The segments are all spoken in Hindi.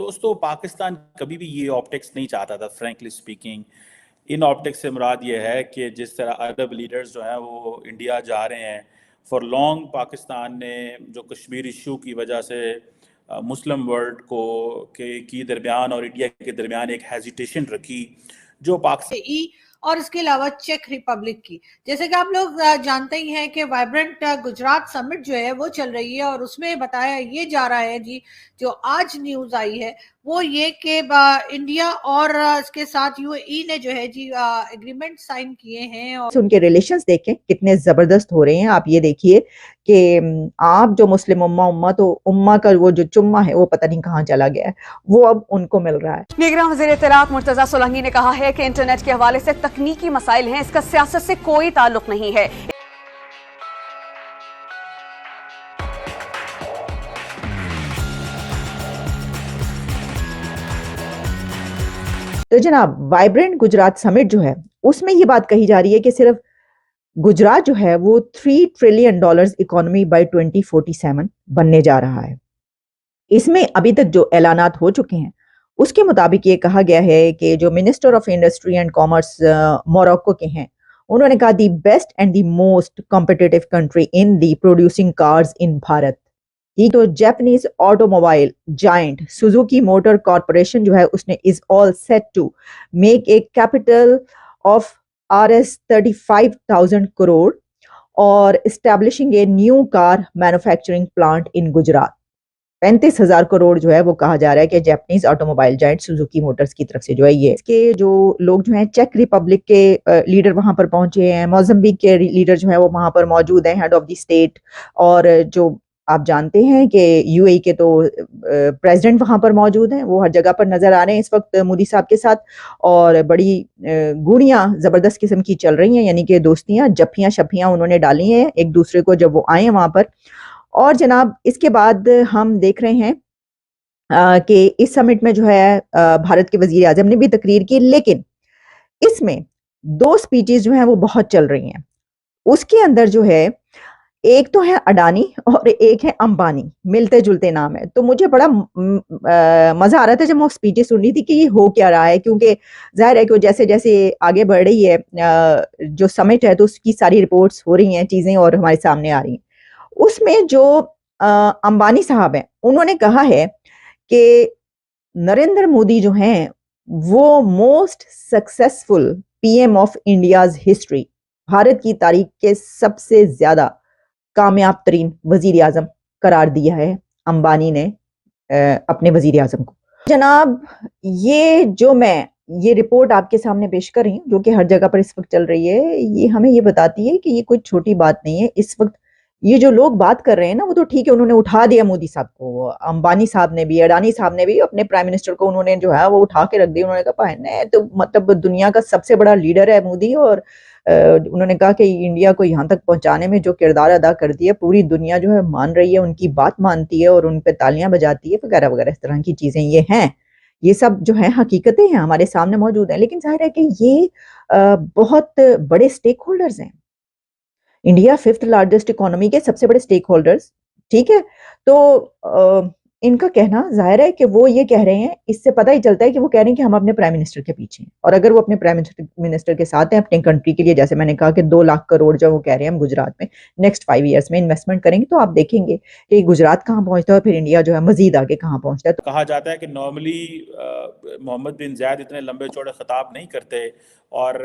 दोस्तों, पाकिस्तान कभी भी ये ऑप्टिक्स नहीं चाहता था, फ्रैंकली स्पीकिंग। इन ऑप्टिक्स से मुराद ये है कि जिस तरह अरब लीडर्स जो हैं वो इंडिया जा रहे हैं, फॉर लॉन्ग पाकिस्तान ने जो कश्मीर इशू की वजह से मुस्लिम वर्ल्ड को की दरमियान और इंडिया के दरमियान एक हेजिटेशन रखी, जो पाकिस्तान ई और इसके अलावा चेक रिपब्लिक की। जैसे कि आप लोग जानते ही हैं कि वाइब्रेंट गुजरात समिट जो है वो चल रही है, और उसमें बताया ये जा रहा है जी, जो आज न्यूज आई है वो ये कि इंडिया और इसके साथ यूएई ने जो है जी एग्रीमेंट साइन किए हैं। और उनके रिलेशंस देखें कितने जबरदस्त हो रहे हैं। आप ये देखिए कि आप जो मुस्लिम उम्मा तो उम्मा का वो जो चुम्मा है वो पता नहीं कहाँ चला गया है, वो अब उनको मिल रहा है। निगरान वज़ीर इत्तलात मुर्तजा सोलंकी ने कहा है कि इंटरनेट के हवाले से तकनीकी मसाइल हैं, इसका सियासत से कोई ताल्लुक नहीं है। तो जनाब, वाइब्रेंट गुजरात समिट जो है उसमें ये बात कही जा रही है कि सिर्फ गुजरात जो है वो $3 ट्रिलियन इकोनॉमी बाय 2047 बनने जा रहा है। इसमें अभी तक जो ऐलानात हो चुके हैं उसके मुताबिक ये कहा गया है कि जो minister of industry and commerce Morocco के हैं, उन्होंने कहा the best and the most competitive country in the producing cars in Bharat. ये तो Japanese automobile giant Suzuki Motor Corporation जो है उसने is all set to make a capital of $35,000 crore और establishing a new car manufacturing plant in Gujarat. 35,000 crore जो है वो कहा जा रहा है कि Japanese automobile giant Suzuki Motors की तरफ से जो है ये। इसके जो लोग जो हैं, चेक रिपब्लिक के लीडर वहां पर पहुंचे हैं, मोजाम्बिक के लीडर जो है वो वहां पर मौजूद हैं, हेड ऑफ द स्टेट। और जो आप जानते हैं कि यूएई के तो प्रेसिडेंट वहां पर मौजूद हैं, वो हर जगह पर नजर आ रहे हैं इस वक्त मोदी साहब के साथ। और बड़ी गुड़ियां जबरदस्त किस्म की चल रही हैं, यानी कि दोस्तियां जफ्फियां शफ्फियां उन्होंने डाली हैं एक दूसरे को जब वो आए हैं वहां पर। और जनाब, इसके बाद हम देख रहे हैं कि इस समिट में जो है भारत के वजीर आजम ने भी तकरीर की, लेकिन इसमें दो स्पीचेस जो हैं वो बहुत चल रही हैं। उसके अंदर जो है एक तो है अडानी और एक है अंबानी, मिलते जुलते नाम है। तो मुझे बड़ा मजा आ रहा था जब वो स्पीचेस सुन रही थी कि ये हो क्या रहा है, क्योंकि जाहिर है कि जैसे जैसे आगे बढ़ रही है जो समिट है तो उसकी सारी रिपोर्ट्स हो रही हैं चीजें और हमारे सामने आ रही हैं। उसमें जो अंबानी साहब हैं उन्होंने कहा है कि नरेंद्र मोदी जो हैं वो most successful PM of India's history, Bharat की तारीख के सबसे ज्यादा कामयाब तरीन वजीर आजम करार दिया है अंबानी ने अपने वजीर आजम को। जनाब, ये जो मैं ये रिपोर्ट आपके सामने पेश कर रही हूँ जो कि हर जगह पर इस वक्त चल रही है, ये हमें ये बताती है कि ये कोई छोटी बात नहीं है। इस वक्त ये जो लोग बात कर रहे हैं ना, वो तो ठीक है, उन्होंने उठा दिया मोदी साहब को, अंबानी साहब ने भी, अडानी साहब ने भी अपने प्राइम मिनिस्टर को उन्होंने जो है वो उठा के रख दिया। उन्होंने कहा पहने तो मतलब दुनिया का सबसे बड़ा लीडर है मोदी, और उन्होंने कहा कि इंडिया को यहाँ तक पहुंचाने में जो किरदार अदा कर दिया पूरी दुनिया जो है मान रही है, उनकी बात मानती है और उन पे तालियां बजाती है वगैरह वगैरह। इस तरह की चीजें ये हैं, ये सब जो है हकीकतें हैं, हमारे सामने मौजूद हैं। लेकिन जाहिर है कि ये बहुत बड़े स्टेक होल्डर्स हैं, इंडिया 5th लार्जेस्ट इकोनॉमी के सबसे बड़े स्टेक होल्डर्स, ठीक है। तो इनका कहना जाहिर है कि वो ये कह रहे हैं, इससे पता ही चलता है कि वो कह रहे हैं कि हम अपने प्राइम मिनिस्टर के पीछे हैं। और अगर वो अपने प्राइम मिनिस्टर के साथ हैं अपने कंट्री के लिए, जैसे मैंने कहा कि 2 लाख करोड़ जो वो कह रहे हैं हम गुजरात में नेक्स्ट 5 ईयर्स में इन्वेस्टमेंट करेंगे, तो आप देखेंगे कि गुजरात कहाँ पहुंचता है और फिर इंडिया जो है मजीद आगे कहाँ पहुंचता है। कहा जाता है कि नॉर्मली मोहम्मद बिन जायद इतने लंबे चौड़े खिताब नहीं करते, और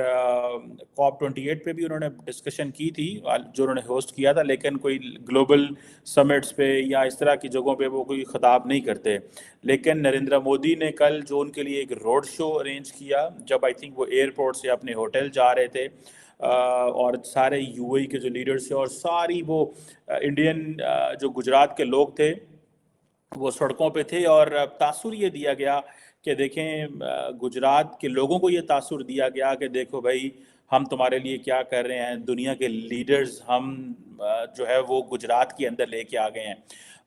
COP28 पे भी उन्होंने डिस्कशन की थी जो उन्होंने होस्ट किया था, लेकिन कोई ग्लोबल समिट्स पे या इस तरह की जगहों पे वो कोई खिताब नहीं करते। लेकिन नरेंद्र मोदी ने कल जो उनके लिए एक रोड शो अरेंज किया, जब आई थिंक वो एयरपोर्ट से अपने होटल जा रहे थे, और सारे यूएई के जो लीडर्स थे और सारी वो इंडियन जो गुजरात के लोग थे वो सड़कों पे थे, और तासुर ये दिया गया कि देखें, गुजरात के लोगों को ये तासुर दिया गया कि देखो भाई, हम तुम्हारे लिए क्या कर रहे हैं, दुनिया के लीडर्स हम जो है वो गुजरात के अंदर लेके आ गए हैं।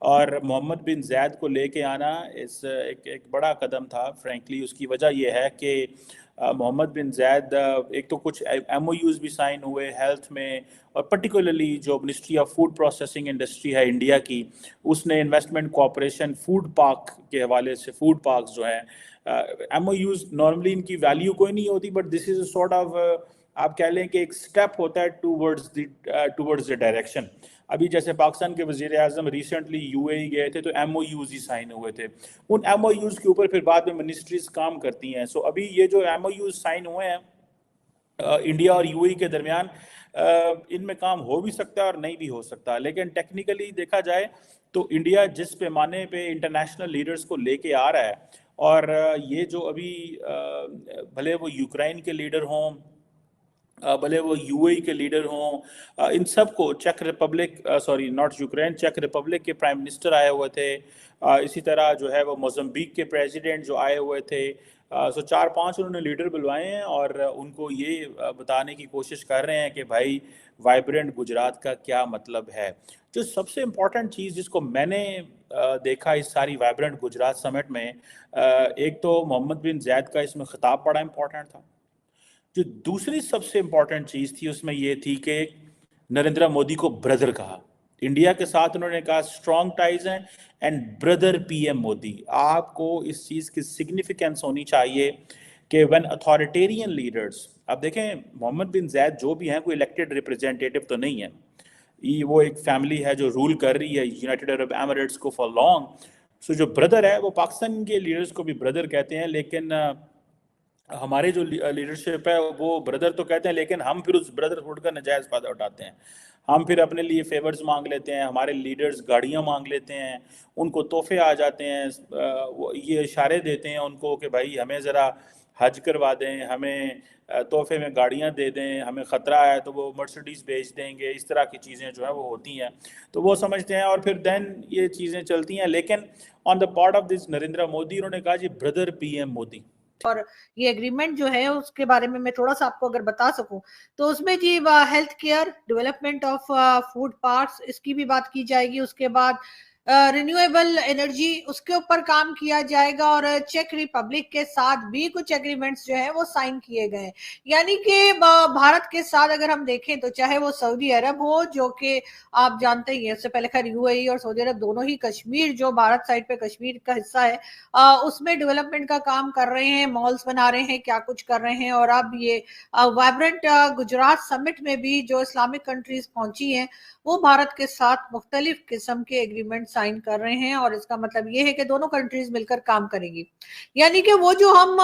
और मोहम्मद बिन ज़ायद को लेके आना इस एक बड़ा कदम था फ्रैंकली। उसकी वजह यह है कि मोहम्मद बिन ज़ायद एक तो कुछ MOUs भी साइन हुए हेल्थ में, और पर्टिकुलरली जो ministry of food processing industry है इंडिया की, उसने इन्वेस्टमेंट कॉरपोरेशन फूड पार्क के हवाले से, फूड पार्क्स जो हैं, MOUs नॉर्मली इनकी वैल्यू कोई नहीं होती, but this is sort of, आप कह लें कि एक स्टेप होता है टूवर्ड्स द डायरेक्शन। अभी जैसे पाकिस्तान के वज़ीर आज़म रिसेंटली UAE गए थे तो MOUs ही साइन हुए थे। उन MOUs के ऊपर फिर बाद में मिनिस्ट्रीज काम करती हैं। सो अभी ये जो MOUs साइन हुए हैं इंडिया और UAE के दरमियान, इनमें काम हो भी सकता है और नहीं भी हो सकता, लेकिन टेक्निकली देखा जाए तो इंडिया जिस पैमाने पे इंटरनेशनल लीडर्स को लेके आ रहा है, और ये जो अभी भले वो यूक्रेन के लीडर हों, भले वो UAE के लीडर हों, इन सब को, check Republic, sorry not Ukraine, check Republic के प्राइम मिनिस्टर आए हुए थे, इसी तरह जो है वो मोज़म्बिक के प्रेसिडेंट जो आए हुए थे। सो 4-5 उन्होंने लीडर बुलवाए हैं और उनको ये बताने की कोशिश कर रहे हैं कि भाई वाइब्रेंट गुजरात का क्या मतलब है। जो सबसे इम्पॉर्टेंट चीज़ जिसको मैंने देखा इस सारी वाइब्रेंट गुजरात समिट में, एक तो मोहम्मद बिन ज़ायद का इसमें खिताब बड़ा इम्पॉर्टेंट था। जो दूसरी सबसे इम्पॉर्टेंट चीज़ थी उसमें ये थी कि नरेंद्र मोदी को ब्रदर कहा, इंडिया के साथ उन्होंने कहा स्ट्रॉन्ग टाइज हैं एंड ब्रदर PM मोदी। आपको इस चीज़ की सिग्निफिकेंस होनी चाहिए कि व्हेन अथॉरिटेरियन लीडर्स, अब देखें मोहम्मद बिन ज़ायद जो भी हैं कोई इलेक्टेड रिप्रेजेंटेटिव तो नहीं है, ये वो एक फैमिली है जो रूल कर रही है यूनाइटेड अरब एमिरेट्स को फॉर लॉन्ग। सो जो ब्रदर है वो पाकिस्तान के लीडर्स को भी ब्रदर कहते हैं, लेकिन हमारे जो लीडरशिप है वो ब्रदर तो कहते हैं, लेकिन हम फिर उस ब्रदरहुड का नजायज़ फ़ायदा उठाते हैं। हम फिर अपने लिए फेवर्स मांग लेते हैं, हमारे लीडर्स गाड़ियां मांग लेते हैं, उनको तोहफे आ जाते हैं, ये इशारे देते हैं उनको कि भाई हमें ज़रा हज करवा दें, हमें तोहफे में गाड़ियां दे दें, हमें ख़तरा है तो वो मर्सिडीज़ बेच देंगे। इस तरह की चीज़ें जो है वो होती हैं, तो वो समझते हैं और फिर देन ये चीज़ें चलती हैं। लेकिन on the part of this Narendra Modi, उन्होंने कहा जी ब्रदर PM मोदी। और ये एग्रीमेंट जो है उसके बारे में मैं थोड़ा सा आपको अगर बता सकूं तो उसमें जी health care, development of food parks, इसकी भी बात की जाएगी। उसके बाद रिन्यूएबल एनर्जी, उसके ऊपर काम किया जाएगा, और चेक रिपब्लिक के साथ भी कुछ एग्रीमेंट्स जो है वो साइन किए गए। यानी कि भारत के साथ अगर हम देखें तो चाहे वो सऊदी अरब हो, जो कि आप जानते ही हैं, इससे पहले खैर UAE और सऊदी अरब दोनों ही कश्मीर, जो भारत साइड पे कश्मीर का हिस्सा है, उसमें डेवलपमेंट का काम कर रहे हैं, मॉल्स बना रहे हैं, क्या कुछ कर रहे हैं। और अब ये वाइब्रेंट गुजरात समिट में भी जो इस्लामिक कंट्रीज पहुंची हैं वो भारत के साथ मुख्तलिफ किस्म के एग्रीमेंट साइन कर रहे हैं, और इसका मतलब ये है कि दोनों कंट्रीज मिलकर काम करेंगी। यानी कि वो जो हम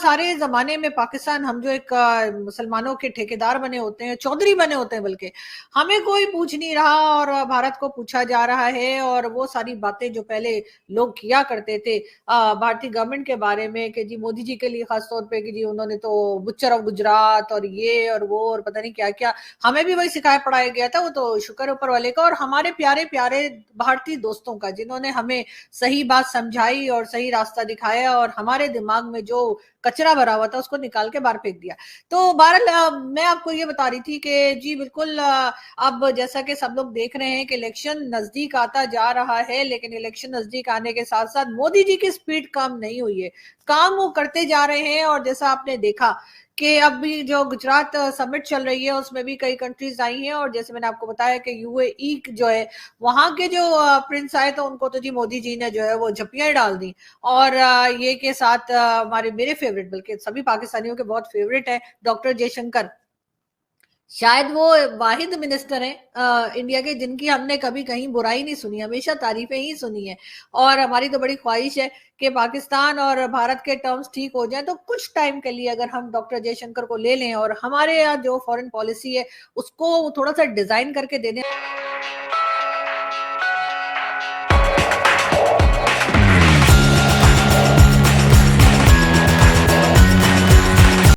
सारे जमाने में पाकिस्तान, हम जो एक मुसलमानों के ठेकेदार बने होते हैं, चौधरी बने होते हैं, बल्कि हमें कोई पूछ नहीं रहा और भारत को पूछा जा रहा है। और वो सारी बातें जो पहले लोग किया करते थे भारतीय गवर्नमेंट के बारे में कि जी मोदी जी के लिए खास तौर पे कि जी उन्होंने तो बुच्चर ऑफ गुजरात और ये और वो और पता नहीं क्या क्या, हमें भी वही सिखाया पढ़ाया गया था। वो तो शुक्र ऊपर वाले का और हमारे प्यारे प्यारे भारतीय दोस्तों का, जिन्होंने हमें सही बात समझाई और सही रास्ता दिखाया और हमारे दिमाग में जो कचरा भरा हुआ था उसको निकाल के बाहर फेंक दिया। तो बहरहाल मैं आपको ये बता रही थी कि जी बिल्कुल, अब जैसा कि सब लोग देख रहे हैं कि इलेक्शन नजदीक आता जा रहा है, लेकिन इलेक्शन नजदीक आने के साथ साथ मोदी जी की स्पीड कम नहीं हुई है, काम वो करते जा रहे हैं। और जैसा आपने देखा कि अब भी जो गुजरात समिट चल रही है उसमें भी कई कंट्रीज आई हैं, और जैसे मैंने आपको बताया कि UAE जो है वहां के जो प्रिंस आए तो उनको तो जी मोदी जी ने जो है वो झप्पियां डाल दी। और ये के साथ हमारे मेरे फेवरेट, बल्कि सभी पाकिस्तानियों के बहुत फेवरेट है, डॉक्टर जयशंकर। शायद वो वाहिद मिनिस्टर हैं इंडिया के जिनकी हमने कभी कहीं बुराई नहीं सुनी, हमेशा तारीफें ही सुनी है। और हमारी तो बड़ी ख्वाहिश है कि पाकिस्तान और भारत के टर्म्स ठीक हो जाए, तो कुछ टाइम के लिए अगर हम डॉक्टर जयशंकर को ले लें और हमारे यहाँ जो फॉरेन पॉलिसी है उसको थोड़ा सा डिजाइन करके दे दें।